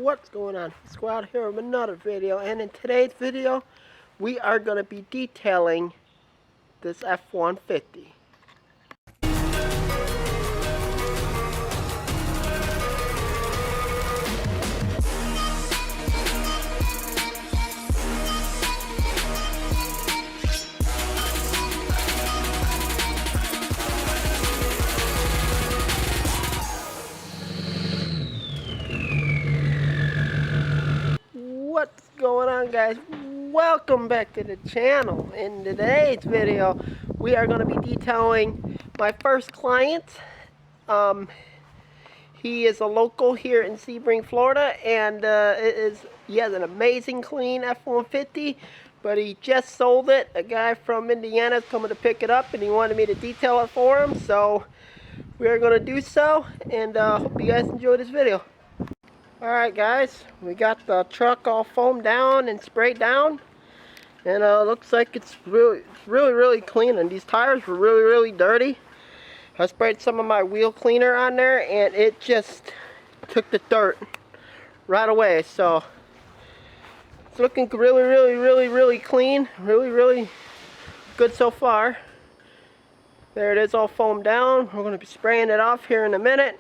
What's going on? Squad here with another video, and in today's video we are going to be detailing this F-150. What's going on, guys? Welcome back to the channel. In today's video we are going to be detailing my first client. He is a local here in Sebring, Florida, and he has an amazing clean F-150, but he just sold it. A guy from Indiana is coming to pick it up, and he wanted me to detail it for him, so we are going to do so, and hope you guys enjoy this video. Alright guys, we got the truck all foamed down and sprayed down, and looks like it's really clean, and these tires were really dirty. I sprayed some of my wheel cleaner on there and it just took the dirt right away, so it's looking really clean, really good so far. There it is, all foamed down. We're going to be spraying it off here in a minute.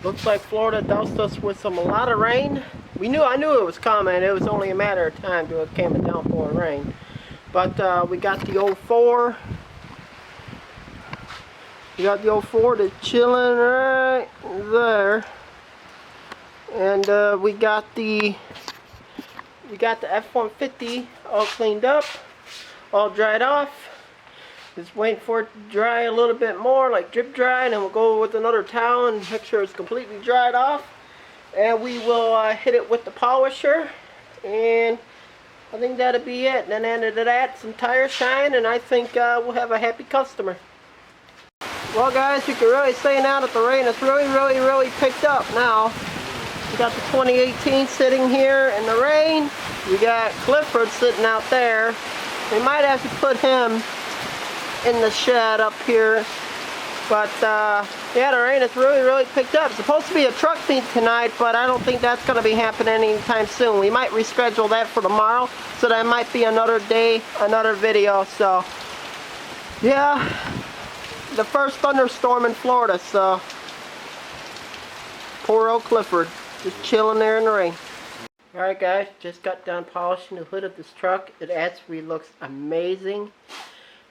Looks like Florida doused us with a lot of rain. I knew it was coming. It was only a matter of time till it came a downpour of rain. But we got the 04. We got the 04 that's chilling right there, and we got the F-150 all cleaned up, all dried off. Just waiting for it to dry a little bit more, like drip dry, and then we'll go with another towel and make sure it's completely dried off. And we will hit it with the polisher, and I think that'll be it. And then after that, some tire shine, and I think we'll have a happy customer. Well guys, you can really say now that the rain has really picked up now. We got the 2018 sitting here in the rain. We got Clifford sitting out there. We might have to put him in the shed up here, but yeah, the rain has really picked up. It's supposed to be a truck meet tonight, but I don't think that's going to be happening anytime soon. We might reschedule that for tomorrow, so that might be another day, another video. So yeah, the first thunderstorm in Florida, so poor old Clifford just chilling there in the rain. Alright guys, just got done polishing the hood of this truck. It actually looks amazing.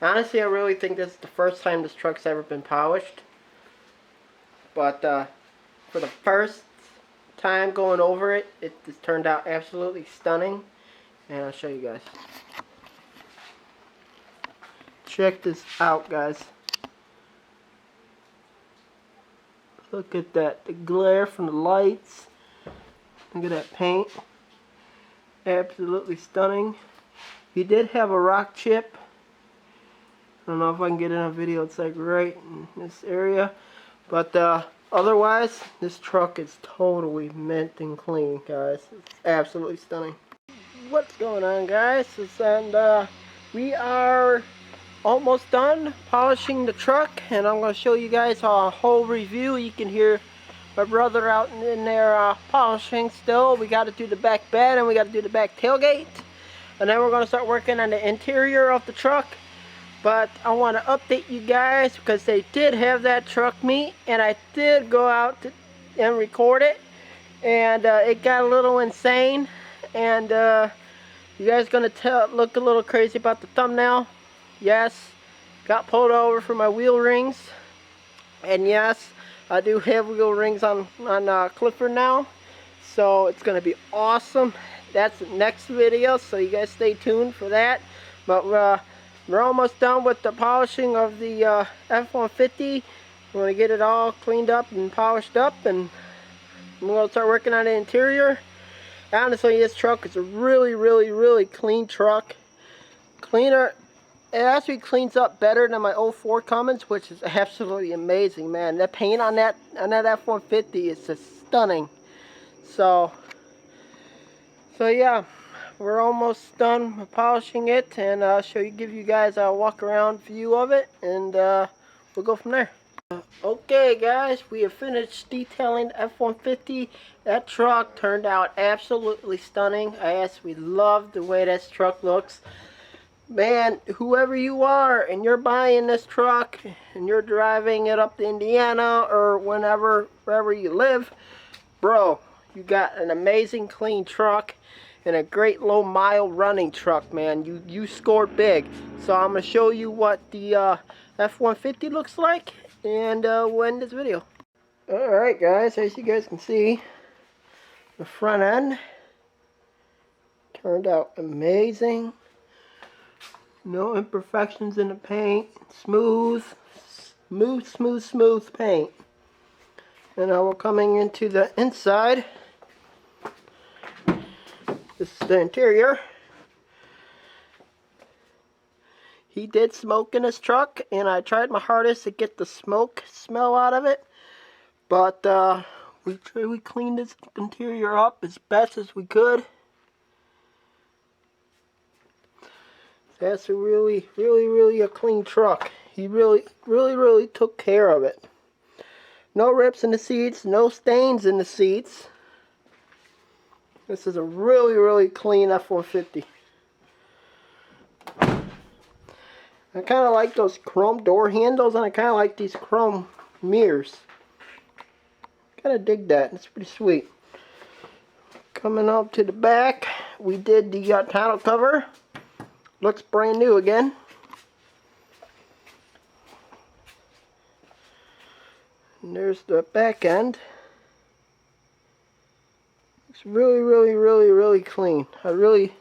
Honestly, I really think this is the first time this truck's ever been polished. But for the first time going over it, it just turned out absolutely stunning. And I'll show you guys. Check this out, guys. Look at that, the glare from the lights. Look at that paint. Absolutely stunning. He did have a rock chip. I don't know if I can get in a video. It's like right in this area, but otherwise this truck is totally mint and clean, guys. It's absolutely stunning. What's going on, guys? And we are almost done polishing the truck, and I'm going to show you guys a whole review. You can hear my brother out in there polishing still. We got to do the back bed and we got to do the back tailgate, and then we're going to start working on the interior of the truck. But I want to update you guys because they did have that truck meet, and I did go out and record it, and it got a little insane, and you guys gonna look a little crazy about the thumbnail. Yes, got pulled over for my wheel rings, and yes, I do have wheel rings on Clifford now, so it's gonna be awesome. That's the next video, so you guys stay tuned for that. But we're almost done with the polishing of the F150. We're gonna get it all cleaned up and polished up, and we're gonna start working on the interior. Honestly, this truck is a really clean truck. Cleaner. It actually cleans up better than my 04 Cummins, which is absolutely amazing, man. The paint on that F150 is just stunning. So yeah, we're almost done with polishing it, and I'll give you guys a walk around view of it, and we'll go from there. Okay guys, we have finished detailing the F150. That truck turned out absolutely stunning. We love the way this truck looks. Man, whoever you are and you're buying this truck and you're driving it up to Indiana or wherever you live, bro, you got an amazing clean truck and a great low mile running truck, man. You scored big. So I'm going to show you what the F150 looks like, and we'll end this video. Alright guys, as you guys can see, the front end turned out amazing. No imperfections in the paint. Smooth paint. And now we're coming into the inside. This is the interior. He did smoke in his truck, and I tried my hardest to get the smoke smell out of it. But we cleaned this interior up as best as we could. That's a really a clean truck. He really took care of it. No rips in the seats, no stains in the seats. This is a really clean F150. I kind of like those chrome door handles, and I kind of like these chrome mirrors. Kind of dig that. It's pretty sweet. Coming up to the back, we did the tonneau cover. Looks brand new again. And there's the back end. It's really clean. I really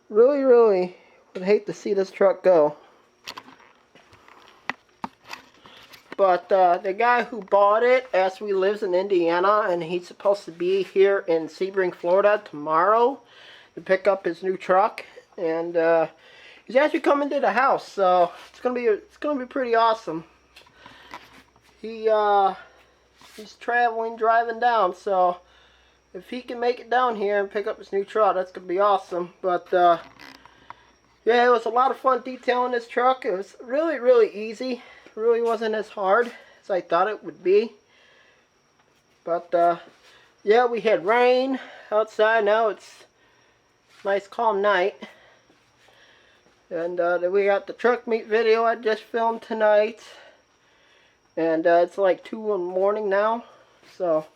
would hate to see this truck go. But the guy who bought it actually lives in Indiana, and he's supposed to be here in Sebring, Florida tomorrow to pick up his new truck. And he's actually coming to the house, so it's gonna be pretty awesome. He's driving down, so if he can make it down here and pick up his new truck, that's gonna be awesome. But yeah, it was a lot of fun detailing this truck. It was really easy. It really wasn't as hard as I thought it would be. But yeah, we had rain outside. Now it's a nice calm night. And then we got the truck meet video I just filmed tonight. And it's like 2 in the morning now. So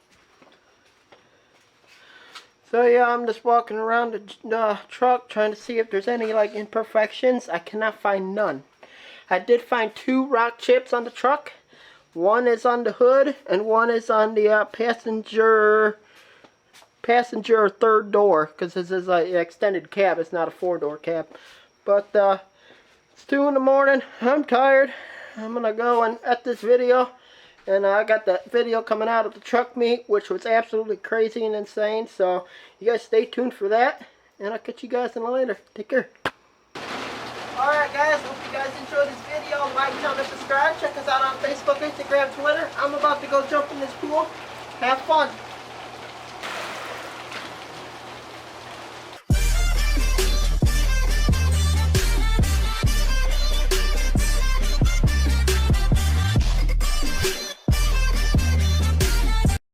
yeah, I'm just walking around the truck trying to see if there's any like imperfections. I cannot find none. I did find 2 rock chips on the truck. One is on the hood and one is on the passenger third door, because this is an extended cab. It's not a 4-door cab. But it's 2 in the morning. I'm tired. I'm gonna go and edit this video, and I got that video coming out of the truck meet, which was absolutely crazy and insane. So you guys stay tuned for that, and I'll catch you guys in later. Take care. Alright guys, hope you guys enjoyed this video. Like, comment, subscribe. Check us out on Facebook, Instagram, Twitter. I'm about to go jump in this pool. Have fun.